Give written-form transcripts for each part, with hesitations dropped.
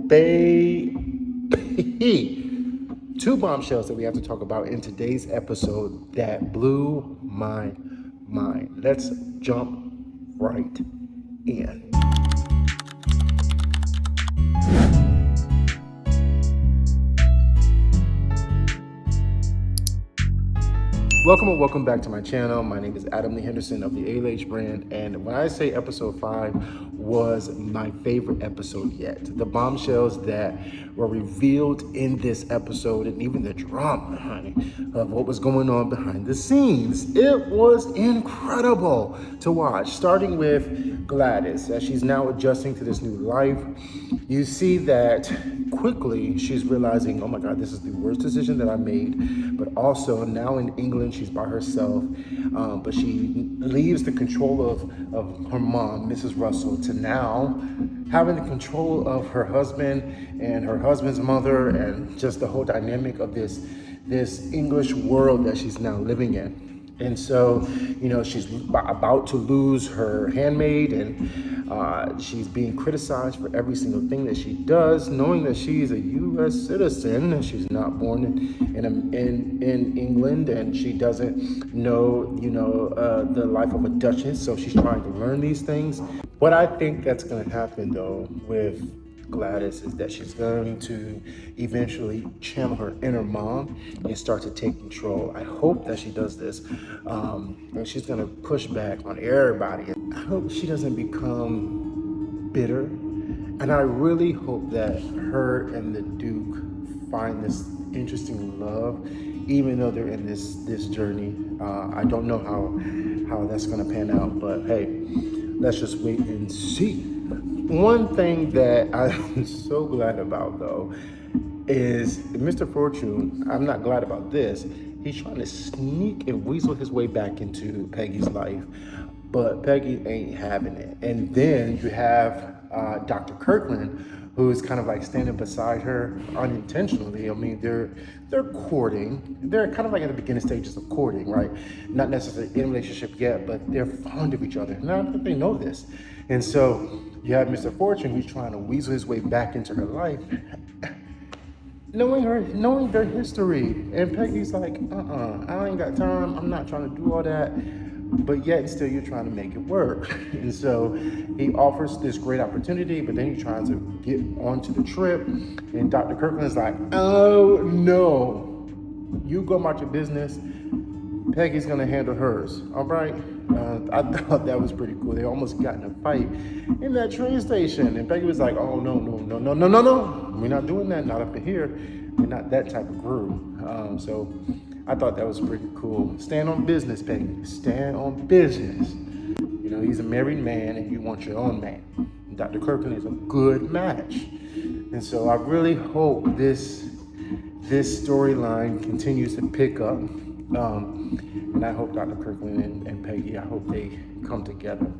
baby. Two bombshells that we have to talk about in today's episode that blew my mind. Let's jump right in. Welcome back to my channel. My name is Adam Lee Henderson of the Gilded Age brand, and when I say episode 5 was my favorite episode yet, the bombshells that were revealed in this episode and even the drama, honey, of what was going on behind the scenes, it was incredible to watch. Starting with Gladys, as she's now adjusting to this new life, you see that quickly she's realizing, oh my God, this is the worst decision that I made. But also now in England, she's by herself, but she leaves the control of her mom, Mrs. Russell, to now having the control of her husband and her husband's mother, and just the whole dynamic of this English world that she's now living in. And so, you know, she's about to lose her handmaid, and she's being criticized for every single thing that she does, knowing that she's a U.S. citizen and she's not born in England, and she doesn't know, the life of a duchess. So she's trying to learn these things. What I think that's going to happen, though, with Gladys is that she's going to eventually channel her inner mom and start to take control. I hope that she does this. And she's going to push back on everybody. I hope she doesn't become bitter. And I really hope that her and the Duke find this interesting love, even though they're in this journey. I don't know how that's going to pan out, but hey, let's just wait and see. One thing that I'm so glad about, though, is Mr. Fortune. I'm not glad about this. He's trying to sneak and weasel his way back into Peggy's life, but Peggy ain't having it. And then you have Dr. Kirkland, who is kind of like standing beside her unintentionally. I mean, they're courting. They're kind of like at the beginning stages of courting, right? Not necessarily in a relationship yet, but they're fond of each other. And I think they know this. And so you have Mr. Fortune, who's trying to weasel his way back into her life, knowing their history. And Peggy's like, I ain't got time. I'm not trying to do all that. But yet still you're trying to make it work. And so he offers this great opportunity, but then he tries to get onto the trip. And Dr. Kirkland's like, oh no, you go about your business. Peggy's gonna handle hers, all right? I thought that was pretty cool. They almost got in a fight in that train station. And Peggy was like, oh, no. We're not doing that, not up in here. We're not that type of group. So I thought that was pretty cool. Stand on business, Peggy. Stand on business. You know, he's a married man and you want your own man. And Dr. Kirkland is a good match. And so I really hope this storyline continues to pick up. And I hope Dr. Kirkland and Peggy, I hope they come together.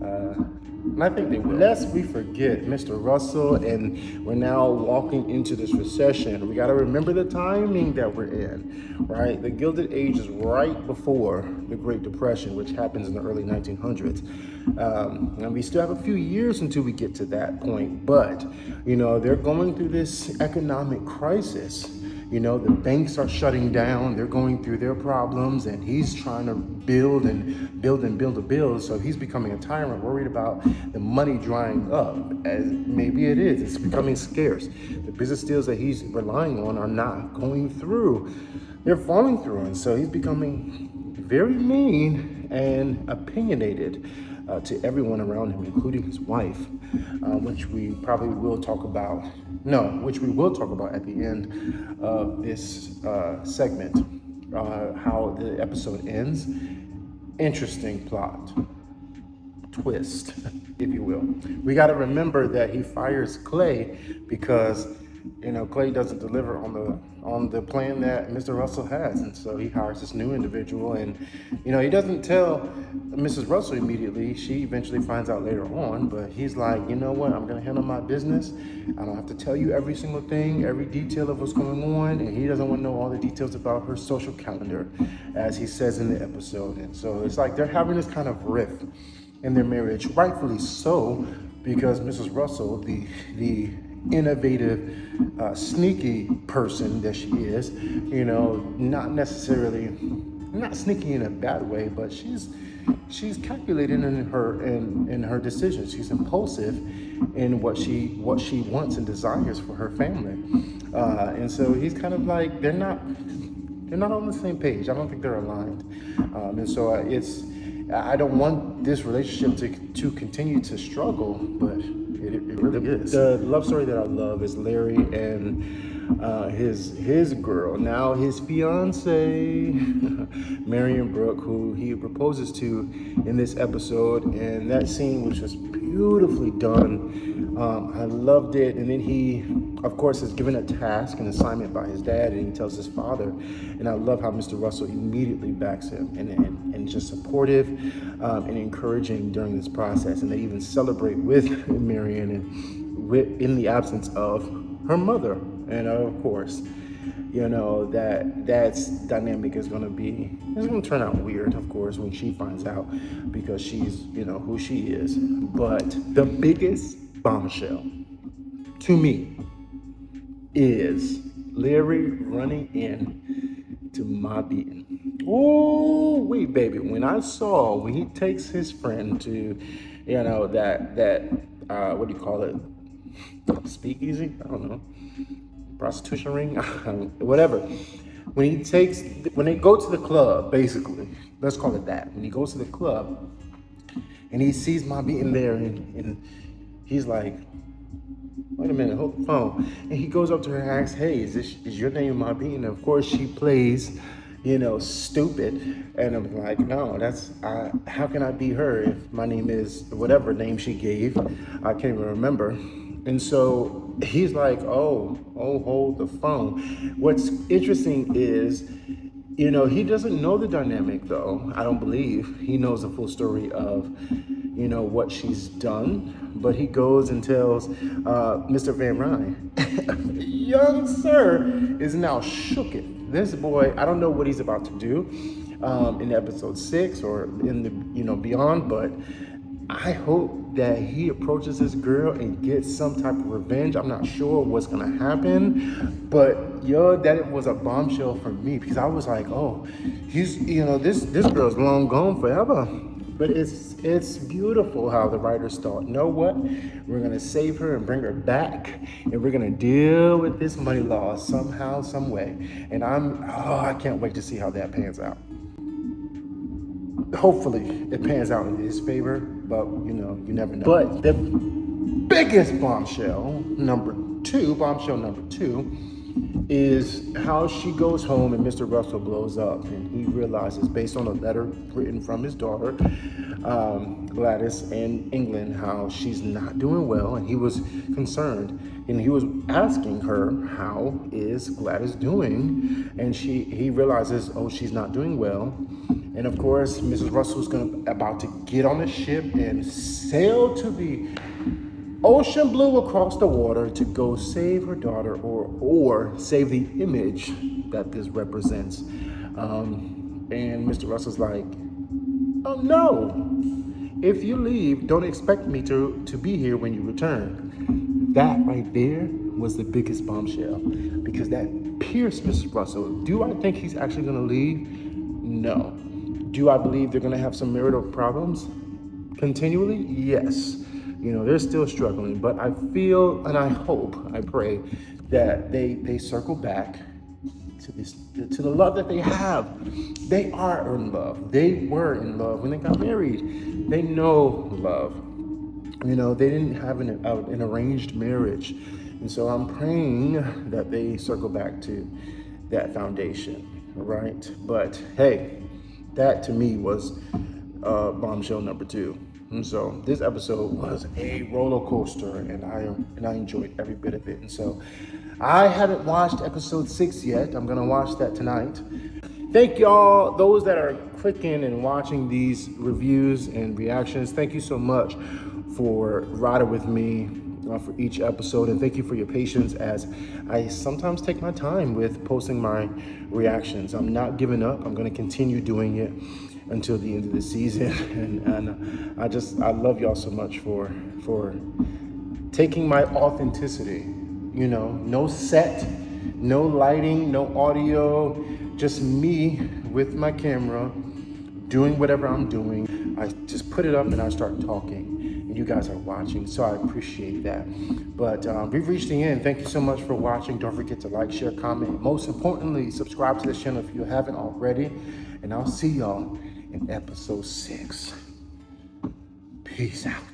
And I think they will. Lest we forget Mr. Russell, and we're now walking into this recession. We got to remember the timing that we're in, right? The Gilded Age is right before the Great Depression, which happens in the early 1900s. And we still have a few years until we get to that point. But, they're going through this economic crisis. The banks are shutting down. They're going through their problems, and he's trying to build. So he's becoming a tyrant, worried about the money drying up, as maybe it is. It's becoming scarce. The business deals that he's relying on are not going through. They're falling through, and so he's becoming very mean and opinionated to everyone around him, including his wife, which we will talk about at the end of this segment, how the episode ends. Interesting plot twist, if you will. We got to remember that he fires Clay because Clay doesn't deliver on the plan that Mr. Russell has, and so he hires this new individual, and he doesn't tell Mrs. Russell immediately. She eventually finds out later on, but he's like, you know what, I'm gonna handle my business. I don't have to tell you every single thing, every detail of what's going on, and he doesn't want to know all the details about her social calendar, as he says in the episode. And so it's like they're having this kind of rift in their marriage, rightfully so, because Mrs. Russell, the innovative, sneaky person that she is. Not necessarily, not sneaky in a bad way, but she's calculated in her decisions. She's impulsive in what she wants and desires for her family, and so he's kind of like they're not on the same page. I don't think they're aligned, and so I don't want this relationship to continue to struggle, but it really is. The love story that I love is Larry and his girl, now his fiance, Marian Brooke, who he proposes to in this episode, and that scene was just beautifully done. I loved it. And then he, of course, is given a task, an assignment by his dad, and he tells his father. And I love how Mr. Russell immediately backs him and just supportive and encouraging during this process. And they even celebrate with Marian and in the absence of her mother. And of course, that's dynamic is going to turn out weird, of course, when she finds out, because she's, who she is. But the biggest bombshell to me is Larry running in to my beating. Oh, wait, baby. When he takes his friend to, that what do you call it? Speakeasy? I don't know. Prostitution ring? Whatever. When they go to the club, basically, let's call it that. When he goes to the club and he sees my beating there, and he's like, wait a minute, hold the phone. And he goes up to her and asks, hey, is your name my beating? And of course she plays, stupid. And I'm like, no, how can I be her if my name is whatever name she gave? I can't even remember. And so he's like, oh, hold the phone. What's interesting is, he doesn't know the dynamic, though. I don't believe he knows the full story of, what she's done. But he goes and tells Mr. Van Ryn, young sir is now shooken. This boy, I don't know what he's about to do in episode 6 or in the, beyond, but I hope that he approaches this girl and gets some type of revenge. I'm not sure what's gonna happen, but that it was a bombshell for me, because I was like, oh, he's, this girl's long gone forever. But it's beautiful how the writers thought, you know what? We're gonna save her and bring her back, and we're gonna deal with this money loss somehow, some way. And I can't wait to see how that pans out. Hopefully it pans out in his favor, but you never know. But the biggest bombshell number two is how she goes home and Mr. Russell blows up, and he realizes, based on a letter written from his daughter Gladys in England, how she's not doing well, and he was concerned, and he was asking her, how is Gladys doing? And he realizes, oh, she's not doing well. And of course, Mrs. Russell's about to get on the ship and sail to the ocean blue across the water to go save her daughter, or save the image that this represents. And Mr. Russell's like, oh no, if you leave, don't expect me to be here when you return. That right there was the biggest bombshell, because that pierced Mrs. Russell. Do I think he's actually gonna leave? No. Do I believe they're gonna have some marital problems continually? Yes. They're still struggling, but I feel and I hope, I pray that they circle back to the love that they have. They are in love. They were in love when they got married. They know love. They didn't have an arranged marriage. And so I'm praying that they circle back to that foundation, right? But hey, that to me was bombshell number 2. And so this episode was a roller coaster, and I enjoyed every bit of it. And so I haven't watched episode 6 yet. I'm gonna watch that tonight. Thank y'all, those that are clicking and watching these reviews and reactions. Thank you so much for riding with me for each episode, and thank you for your patience as I sometimes take my time with posting my reactions. I'm not giving up. I'm gonna continue doing it until the end of the season, and I love y'all so much for taking my authenticity You know, no set, no lighting, no audio, just me with my camera doing whatever I'm doing. I just put it up and I start talking, and you guys are watching, so I appreciate that. But we've reached the end. Thank you so much for watching. Don't forget to like, share, comment. Most importantly, subscribe to this channel if you haven't already. And I'll see y'all in episode 6. Peace out.